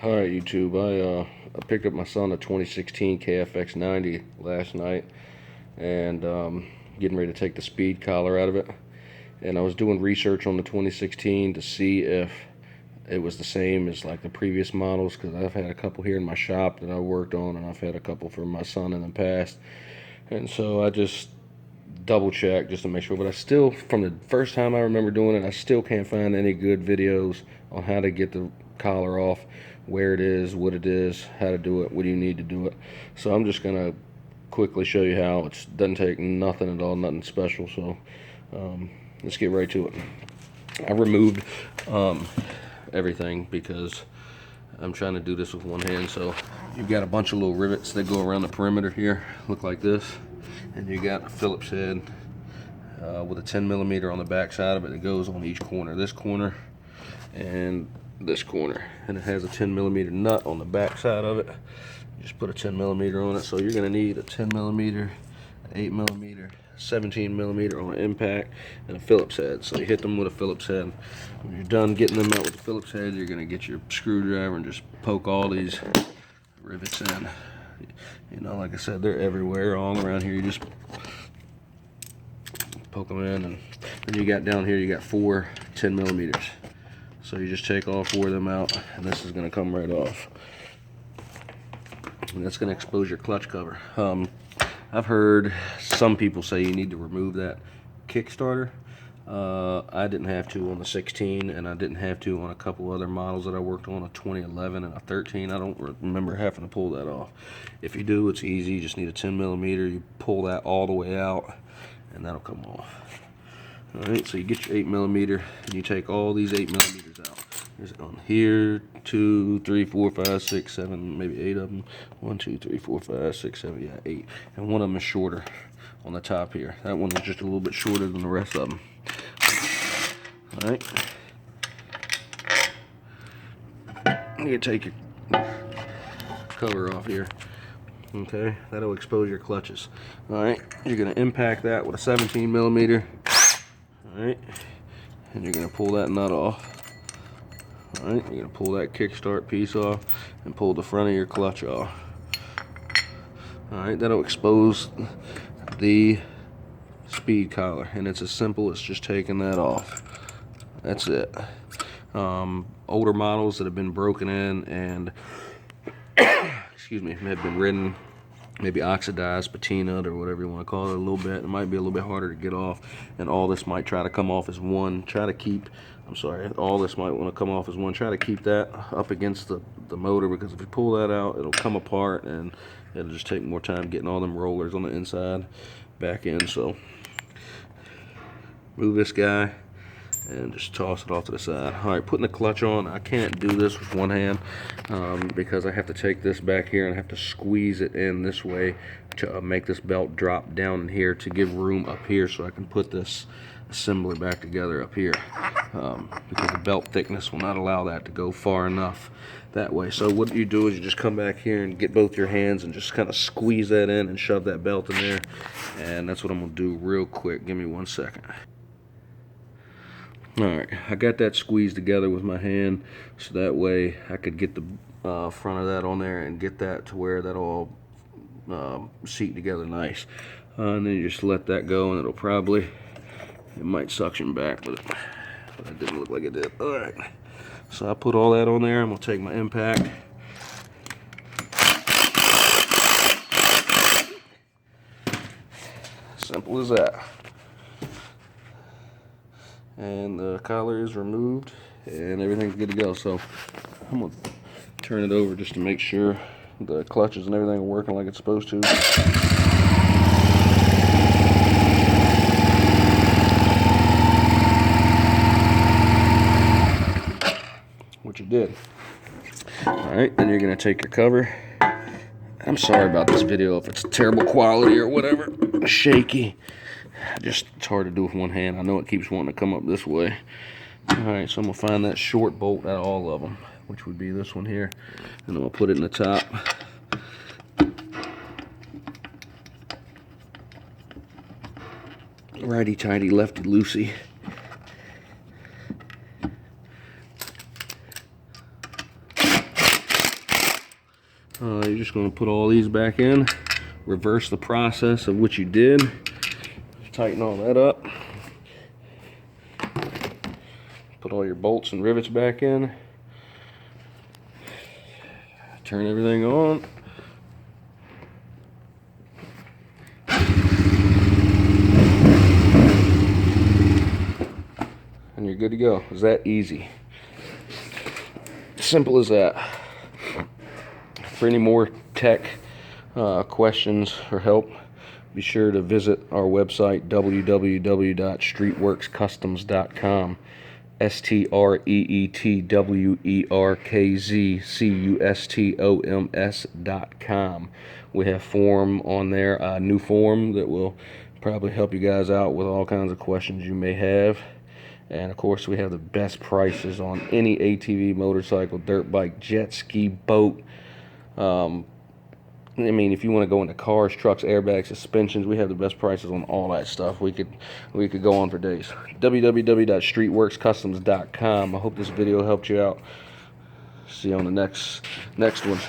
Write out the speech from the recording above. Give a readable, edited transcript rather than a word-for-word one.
Alright YouTube, I picked up my son a 2016 Kfx90 last night and getting ready to take the speed collar out of it. And I was doing research on the 2016 to see if it was the same as like the previous models, because I've had a couple here in my shop that I worked on, and I've had a couple for my son in the past. And so I just double checked just to make sure, but I still, from the first time I remember doing it, I still can't find any good videos on how to get the collar off, where it is, what it is, how to do it, what do you need to do it. So I'm just gonna quickly show you how. It doesn't take nothing at all, nothing special. So let's get right to it. I removed everything because I'm trying to do this with one hand. So you've got a bunch of little rivets that go around the perimeter here, look like this, and you got a Phillips head with a 10mm on the back side of it that goes on each corner, this corner and this corner, and it has a 10mm nut on the back side of it. You just put a 10mm on it. So you're going to need a 10mm, 8mm, 17mm on an impact, and a Phillips head. So you hit them with a Phillips head. When you're done getting them out with the Phillips head, you're going to get your screwdriver and just poke all these rivets in. You know, like I said, they're everywhere all around here. You just poke them in, and then you got down here, you got 4 10mm. So you just take all 4 of them out, and this is going to come right off. And that's going to expose your clutch cover. I've heard some people say you need to remove that Kickstarter. I didn't have to on the 16, and I didn't have to on a couple other models that I worked on, a 2011 and a 13. I don't remember having to pull that off. If you do, it's easy. You just need a 10mm. You pull that all the way out, and that'll come off. Alright, so you get your 8mm, and you take all these 8mm out. There's on here 2, 3, 4, 5, 6, 7, maybe 8 of them. 1, 2, 3, 4, 5, 6, 7, yeah, 8. And one of them is shorter on the top here. That one is just a little bit shorter than the rest of them. Alright. You take your cover off here. Okay, that'll expose your clutches. Alright, you're going to impact that with a 17mm. Alright, and you're going to pull that nut off. Alright, you're going to pull that kickstart piece off and pull the front of your clutch off. Alright, that'll expose the speed collar, and it's as simple as just taking that off. That's it. Older models that have been broken in and excuse me, have been ridden, maybe oxidized, patinaed, or whatever you want to call it, a little bit. It might be a little bit harder to get off, and all this might try to come off as one. Try to keep, all this might want to come off as one. Try to keep that up against the motor, because if you pull that out, it'll come apart, and it'll just take more time getting all them rollers on the inside back in. So move this guy and just toss it off to the side. Alright, putting the clutch on, I can't do this with one hand because I have to take this back here and I have to squeeze it in this way to make this belt drop down in here to give room up here so I can put this assembly back together up here, because the belt thickness will not allow that to go far enough that way. So what you do is you just come back here and get both your hands and just kind of squeeze that in and shove that belt in there, and that's what I'm going to do real quick. Give me 1 second. Alright, I got that squeezed together with my hand, so that way I could get the front of that on there and get that to where that'll all seat together nice. And then you just let that go, and it'll probably, it might suction back, but it didn't look like it did. Alright, so I put all that on there. I'm going to take my impact. Simple as that. And the collar is removed and everything's good to go. So I'm going to turn it over just to make sure the clutches and everything are working like it's supposed to. Which it did. Alright, then you're going to take your cover. I'm sorry about this video if it's terrible quality or whatever, shaky. Just, it's hard to do with one hand. I know it keeps wanting to come up this way. Alright, so I'm going to find that short bolt out of all of them, which would be this one here, and I'm going to put it in the top. Righty tighty, lefty loosey. You're just going to put all these back in, reverse the process of what you did, tighten all that up, put all your bolts and rivets back in, turn everything on. And you're good to go. It's that easy. Simple as that. For any more tech questions or help, be sure to visit our website, www.streetworkscustoms.com. streetworkscustoms.com. We have form on there, a new form that will probably help you guys out with all kinds of questions you may have. And of course, we have the best prices on any ATV, motorcycle, dirt bike, jet ski, boat. I mean, if you want to go into cars, trucks, airbags, suspensions, we have the best prices on all that stuff. We could go on for days. www.streetworkscustoms.com. I hope this video helped you out. See you on the next one.